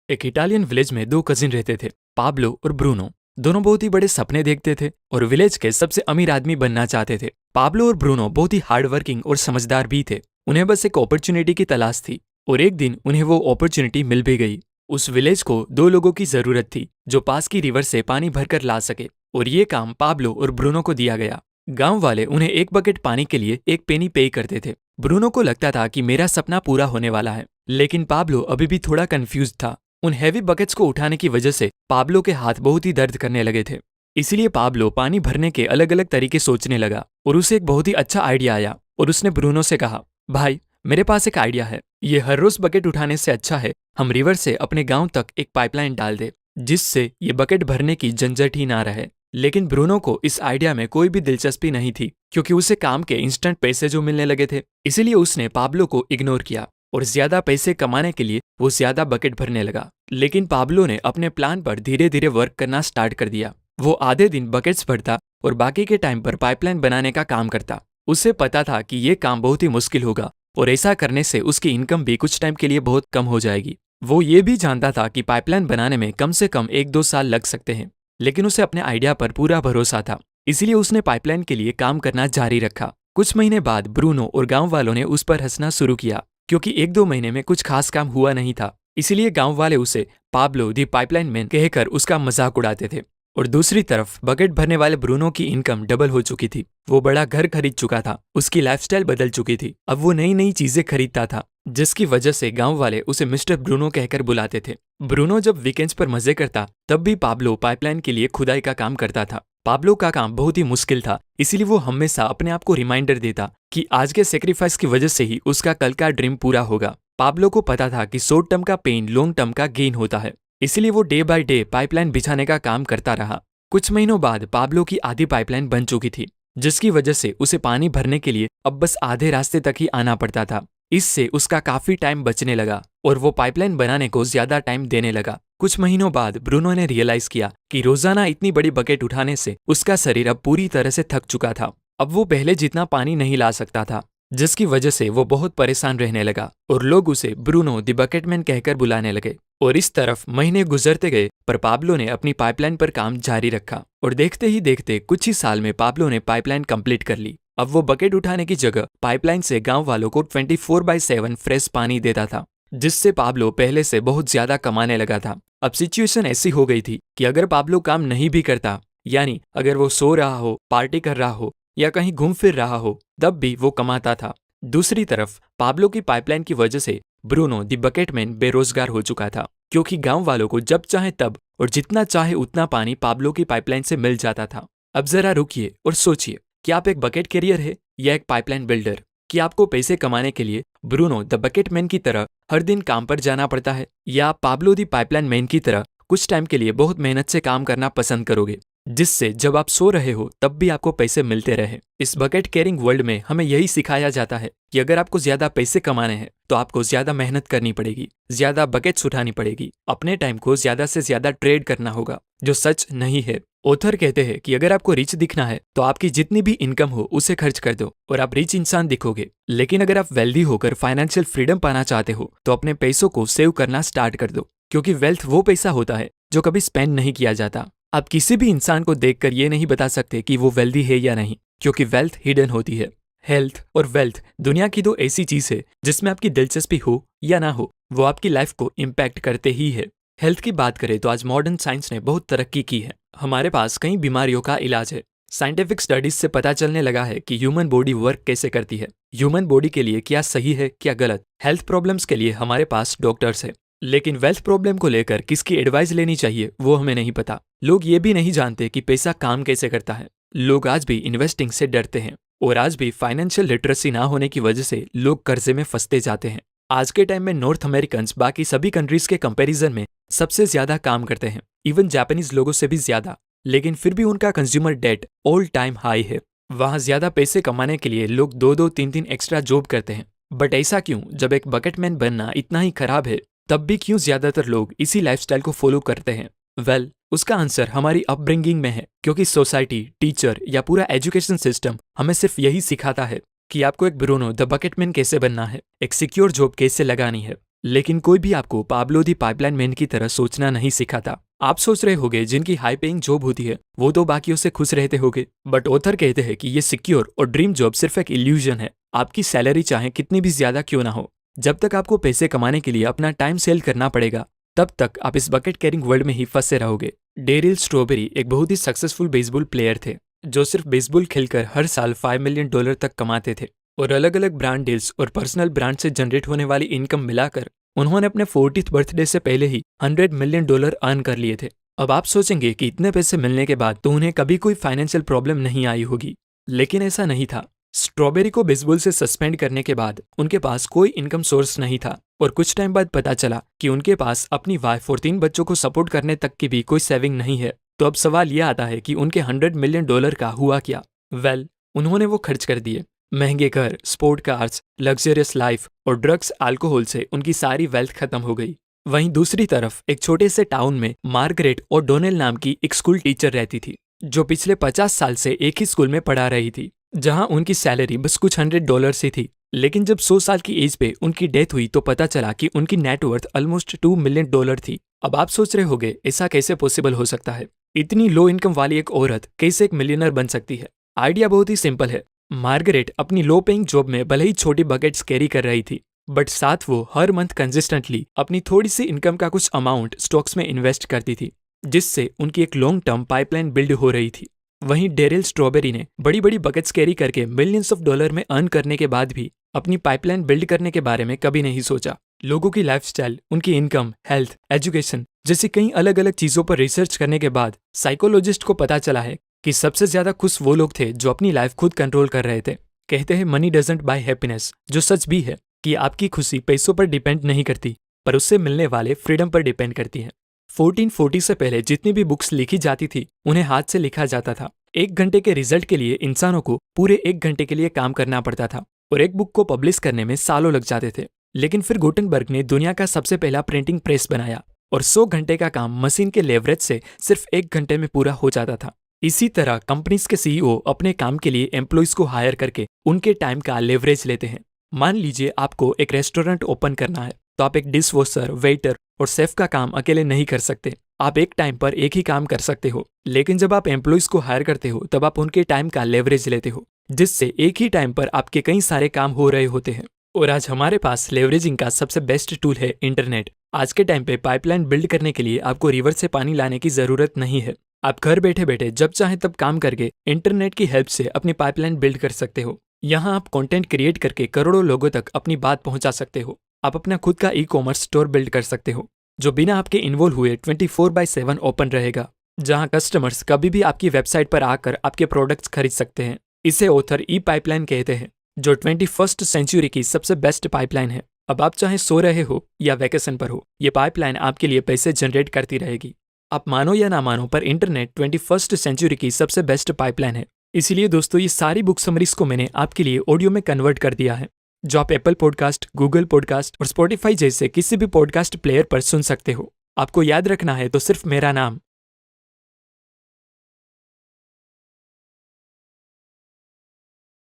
एक Italian village में दो कजिन रहते थे, पाब्लो और ब्रूनो। दोनों बहुत ही बड़े सपने देखते थे और विलेज के सबसे अमीर आदमी बनना चाहते थे। पाब्लो और ब्रूनो बहुत ही हार्ड वर्किंग और समझदार भी थे। उन्हें बस एक अपॉर्चुनिटी की तलाश थी और एक दिन उन्हें वो अपॉर्चुनिटी मिल भी गई। उस विलेज को दो लोगों की जरूरत थी जो पास की रिवर से पानी भरकर ला सके, और ये काम पाब्लो और ब्रूनो को दिया गया। गांव वाले उन्हें एक बकेट पानी के लिए एक पेनी पे करते थे। ब्रूनो को लगता था कि मेरा सपना पूरा होने वाला है, लेकिन पाब्लो अभी भी थोड़ा कंफ्यूज था। उन हैवी बकेट्स को उठाने की वजह से पाब्लो के हाथ बहुत ही दर्द करने लगे थे। इसीलिए पाब्लो पानी भरने के अलग अलग तरीके सोचने लगा और उसे एक बहुत ही अच्छा आइडिया आया और उसने ब्रूनो से कहा, भाई मेरे पास एक आइडिया है। ये हर रोज बकेट उठाने से अच्छा है हम रिवर से अपने गांव तक एक पाइपलाइन डाल दे, जिससे ये बकेट भरने की झंझट ही ना रहे। लेकिन ब्रूनो को इस आइडिया में कोई भी दिलचस्पी नहीं थी, क्योंकि उसे काम के इंस्टेंट पैसे जो मिलने लगे थे। इसीलिए उसने पाब्लो को इग्नोर किया और ज्यादा पैसे कमाने के लिए वो ज्यादा बकेट भरने लगा। लेकिन पाब्लो ने अपने प्लान पर धीरे धीरे वर्क करना स्टार्ट कर दिया। वो आधे दिन बकेट्स भरता और बाकी के टाइम पर पाइपलाइन बनाने का काम करता। उसे पता था कि ये काम बहुत ही मुश्किल होगा और ऐसा करने से उसकी इनकम भी कुछ टाइम के लिए बहुत कम हो जाएगी। वो ये भी जानता था कि पाइपलाइन बनाने में कम से कम 1-2 साल लग सकते हैं, लेकिन उसे अपने आइडिया पर पूरा भरोसा था। इसीलिए उसने पाइपलाइन के लिए काम करना जारी रखा। कुछ महीने बाद ब्रूनो और गांव वालों ने उस पर हंसना शुरू किया, क्योंकि 1-2 महीने में कुछ खास काम हुआ नहीं था। इसीलिए गांव वाले उसे पाब्लो दी पाइपलाइन मैन कहकर उसका मजाक उड़ाते थे। और दूसरी तरफ बकेट भरने वाले ब्रूनो की इनकम डबल हो चुकी थी। वो बड़ा घर खरीद चुका था, उसकी लाइफस्टाइल बदल चुकी थी। अब वो नई नई चीजें खरीदता था, जिसकी वजह से गांव वाले उसे मिस्टर ब्रूनो कहकर बुलाते थे। ब्रूनो जब वीकेंड्स पर मजे करता तब भी पाब्लो पाइपलाइन के लिए खुदाई का काम करता था। पाब्लो का काम बहुत ही मुश्किल था, इसीलिए वो हमेशा अपने आप को रिमाइंडर देता कि आज के सेक्रीफाइस की वजह से ही उसका कल का ड्रीम पूरा होगा। पाब्लो को पता था कि शॉर्ट टर्म का पेन लॉन्ग टर्म का गेन होता है, इसीलिए वो डे बाय डे पाइपलाइन बिछाने का काम करता रहा। कुछ महीनों बाद पाब्लो की आधी पाइपलाइन बन चुकी थी, जिसकी वजह से उसे पानी भरने के लिए अब बस आधे रास्ते तक ही आना पड़ता था। इससे उसका काफी टाइम बचने लगा और वो पाइपलाइन बनाने को ज्यादा टाइम देने लगा। कुछ महीनों बाद ब्रूनो ने रियलाइज किया कि रोजाना इतनी बड़ी बकेट उठाने से उसका शरीर अब पूरी तरह से थक चुका था। अब वो पहले जितना पानी नहीं ला सकता था, जिसकी वजह से वो बहुत परेशान रहने लगा और लोग उसे ब्रूनो द बकेटमैन कहकर बुलाने लगे। और इस तरफ महीने गुजरते गए, पर पाब्लो ने अपनी पाइपलाइन पर काम जारी रखा और देखते ही देखते कुछ ही साल में पाब्लो ने पाइपलाइन कंप्लीट कर ली। अब वो बकेट उठाने की जगह पाइपलाइन से गांव वालों को 24/7 फ्रेश पानी देता था, जिससे पाब्लो पहले से बहुत ज्यादा कमाने लगा था। अब सिचुएशन ऐसी हो गई थी कि अगर पाब्लो काम नहीं भी करता, यानी अगर वो सो रहा हो, पार्टी कर रहा हो या कहीं घूम फिर रहा हो, तब भी वो कमाता था। दूसरी तरफ पाब्लो की पाइपलाइन की वजह से ब्रूनो द बकेटमैन बेरोजगार हो चुका था, क्योंकि गांव वालों को जब चाहे तब और जितना चाहे उतना पानी पाब्लो की पाइपलाइन से मिल जाता था। अब जरा रुकिए और सोचिए कि आप एक बकेट कैरियर है या एक पाइपलाइन बिल्डर। कि आपको पैसे कमाने के लिए ब्रूनो द बकेटमैन की तरह हर दिन काम पर जाना पड़ता है, या आप पाब्लो द पाइपलाइन मैन की तरह कुछ टाइम के लिए बहुत मेहनत से काम करना पसंद करोगे, जिससे जब आप सो रहे हो तब भी आपको पैसे मिलते रहे। इस बकेट कैरिंग वर्ल्ड में हमें यही सिखाया जाता है कि अगर आपको ज्यादा पैसे कमाने हैं तो आपको ज्यादा मेहनत करनी पड़ेगी, ज्यादा बकेट्स उठानी पड़ेगी, अपने टाइम को ज्यादा से ज्यादा ट्रेड करना होगा, जो सच नहीं है। ऑथर कहते हैं कि अगर आपको रिच दिखना है तो आपकी जितनी भी इनकम हो उसे खर्च कर दो और आप रिच इंसान दिखोगे। लेकिन अगर आप वेल्दी होकर फाइनेंशियल फ्रीडम पाना चाहते हो तो अपने पैसों को सेव करना स्टार्ट कर दो, क्योंकि वेल्थ वो पैसा होता है जो कभी स्पेंड नहीं किया जाता। आप किसी भी इंसान को देखकर ये नहीं बता सकते कि वो वेल्दी है या नहीं, क्योंकि वेल्थ हिडन होती है। हेल्थ और वेल्थ दुनिया की दो ऐसी चीज है जिसमें आपकी दिलचस्पी हो या ना हो, वो आपकी लाइफ को इम्पैक्ट करते ही है। हेल्थ की बात करें तो आज मॉडर्न साइंस ने बहुत तरक्की की है। हमारे पास कई बीमारियों का इलाज है। साइंटिफिक स्टडीज से पता चलने लगा है कि ह्यूमन बॉडी वर्क कैसे करती है, ह्यूमन बॉडी के लिए क्या सही है क्या गलत। हेल्थ प्रॉब्लम्स के लिए हमारे पास डॉक्टर्स है, लेकिन वेल्थ प्रॉब्लम को लेकर किसकी एडवाइस लेनी चाहिए वो हमें नहीं पता। लोग ये भी नहीं जानते कि पैसा काम कैसे करता है। लोग आज भी इन्वेस्टिंग से डरते हैं और आज भी फाइनेंशियल लिटरेसी ना होने की वजह से लोग कर्जे में फंसते जाते हैं। आज के टाइम में नॉर्थ अमेरिकन्स बाकी सभी कंट्रीज के कंपैरिजन में सबसे ज्यादा काम करते हैं, इवन जापानीज लोगों से भी ज्यादा, लेकिन फिर भी उनका consumer debt all time high है। वहां ज्यादा पैसे कमाने के लिए लोग 2-2, 3-3 एक्स्ट्रा जॉब करते हैं। बट ऐसा क्यों? जब एक बकेटमैन बनना इतना ही खराब है, तब भी क्यों ज्यादातर लोग इसी लाइफस्टाइल को फॉलो करते हैं? वेल, उसका आंसर हमारी अपब्रिंगिंग में है, क्योंकि सोसाइटी, टीचर या पूरा एजुकेशन सिस्टम हमें सिर्फ यही सिखाता है कि आपको एक ब्रूनो द बकेटमैन कैसे बनना है, एक सिक्योर जॉब कैसे लगानी है, लेकिन कोई भी आपको पाब्लो दी पाइपलाइन मैन की तरह सोचना नहीं सिखाता। आप सोच रहे होगे जिनकी हाई पेइंग जॉब होती है वो तो बाकियों से खुश रहते होगे, बट ऑथर कहते हैं कि ये सिक्योर और ड्रीम जॉब सिर्फ एक इल्यूजन है। आपकी सैलरी चाहे कितनी भी ज्यादा क्यों ना हो, जब तक आपको पैसे कमाने के लिए अपना टाइम सेल करना पड़ेगा तब तक आप इस बकेट कैरिंग वर्ल्ड में ही फंसे रहोगे। डेरिल स्ट्रॉबेरी एक बहुत ही सक्सेसफुल बेसबॉल प्लेयर थे जो सिर्फ बेसबॉल खेलकर हर साल $5 मिलियन तक कमाते थे, और अलग अलग ब्रांड डील्स और पर्सनल ब्रांड से जनरेट होने वाली इनकम मिलाकर उन्होंने अपने 40th बर्थडे से पहले ही $100 मिलियन अर्न कर लिए थे। अब आप सोचेंगे कि इतने पैसे मिलने के बाद तो उन्हें कभी कोई फाइनेंशियल प्रॉब्लम नहीं आई होगी, लेकिन ऐसा नहीं था। स्ट्रॉबेरी को बेसबॉल से सस्पेंड करने के बाद उनके पास कोई इनकम सोर्स नहीं था, और कुछ टाइम बाद पता चला कि उनके पास अपनी वाइफ और 3 बच्चों को सपोर्ट करने तक की भी कोई सेविंग नहीं है। तो अब सवाल यह आता है कि उनके $100 मिलियन का हुआ क्या? उन्होंने वो खर्च कर दिए। महंगे घर, स्पोर्ट कार्स, लग्जरियस लाइफ और ड्रग्स अल्कोहल से उनकी सारी वेल्थ खत्म हो गई। वहीं दूसरी तरफ एक छोटे से टाउन में मार्गरेट और डोनेल नाम की एक स्कूल टीचर रहती थी जो पिछले 50 साल से एक ही स्कूल में पढ़ा रही थी, जहां उनकी सैलरी बस कुछ $100 से थी। लेकिन जब 100 साल की एज पे उनकी डेथ हुई तो पता चला कि उनकी नेटवर्थ ऑलमोस्ट $2 मिलियन थी। अब आप सोच रहे होगे ऐसा कैसे पॉसिबल हो सकता है? इतनी लो इनकम वाली एक औरत कैसे एक मिलियनर बन सकती है? आइडिया बहुत ही सिंपल है। मार्गरेट अपनी लो पेइंग जॉब में भले ही छोटी बकेट्स कैरी कर रही थी, बट साथ वो हर मंथ कंसिस्टेंटली अपनी थोड़ी सी इनकम का कुछ अमाउंट स्टॉक्स में इन्वेस्ट करती थी, जिससे उनकी एक लॉन्ग टर्म पाइपलाइन बिल्ड हो रही थी। वहीं डेरिल स्ट्रॉबेरी ने बड़ी बड़ी बकेट्स कैरी करके मिलियंस ऑफ डॉलर में अर्न करने के बाद भी अपनी पाइपलाइन बिल्ड करने के बारे में कभी नहीं सोचा। लोगों की लाइफस्टाइल, उनकी इनकम, हेल्थ, एजुकेशन जैसी कई अलग अलग चीजों पर रिसर्च करने के बाद साइकोलॉजिस्ट को पता चला है कि सबसे ज्यादा खुश वो लोग थे जो अपनी लाइफ खुद कंट्रोल कर रहे थे। कहते हैं मनी डजंट बाय हैप्पीनेस, जो सच भी है कि आपकी खुशी पैसों पर डिपेंड नहीं करती पर उससे मिलने वाले फ्रीडम पर डिपेंड करती है। 1440 से पहले जितनी भी बुक्स लिखी जाती थी उन्हें हाथ से लिखा जाता था। 1 घंटे के रिजल्ट के लिए इंसानों को पूरे 1 घंटे के लिए काम करना पड़ता था और एक बुक को पब्लिश करने में सालों लग जाते थे। लेकिन फिर गुटेनबर्ग ने दुनिया का सबसे पहला प्रिंटिंग प्रेस बनाया और 100 घंटे का काम मशीन के लेवरेज से सिर्फ 1 घंटे में पूरा हो जाता था। इसी तरह कंपनीज के सीईओ अपने काम के लिए एम्प्लॉइज को हायर करके उनके टाइम का लेवरेज लेते हैं। मान लीजिए आपको एक रेस्टोरेंट ओपन करना है तो आप एक डिश वॉशर, वेटर और शेफ का काम अकेले नहीं कर सकते। आप एक टाइम पर एक ही काम कर सकते हो, लेकिन जब आप एम्प्लॉइज को हायर करते हो तब आप उनके टाइम का लेवरेज लेते हो, जिससे एक ही टाइम पर आपके कई सारे काम हो रहे होते हैं। और आज हमारे पास लेवरेजिंग का सबसे बेस्ट टूल है इंटरनेट। आज के टाइम पे पाइपलाइन बिल्ड करने के लिए आपको रिवर से पानी लाने की जरूरत नहीं है। आप घर बैठे बैठे जब चाहे तब काम करके इंटरनेट की हेल्प से अपनी पाइपलाइन बिल्ड कर सकते हो। यहाँ आप कंटेंट क्रिएट करके करोड़ों लोगों तक अपनी बात पहुंचा सकते हो। आप अपना खुद का ई-कॉमर्स स्टोर बिल्ड कर सकते हो जो बिना आपके इन्वॉल्व हुए 24/7 ओपन रहेगा, जहां कस्टमर्स कभी भी आपकी वेबसाइट पर आकर आपके प्रोडक्ट्स खरीद सकते हैं। इसे ऑथर ई पाइपलाइन कहते हैं, जो 21st सेंचुरी की सबसे बेस्ट पाइपलाइन है। अब आप चाहे सो रहे हो या वैकेशन पर हो, ये पाइपलाइन आपके लिए पैसे जनरेट करती रहेगी। आप मानो या ना मानो पर इंटरनेट 21st सेंचुरी की सबसे बेस्ट पाइपलाइन है। इसीलिए दोस्तों ये सारी बुक समरीज को मैंने आपके लिए ऑडियो में कन्वर्ट कर दिया है, जो आप एप्पल पॉडकास्ट, गूगल पॉडकास्ट और स्पॉटिफाई जैसे किसी भी पॉडकास्ट प्लेयर पर सुन सकते हो। आपको याद रखना है तो सिर्फ मेरा नाम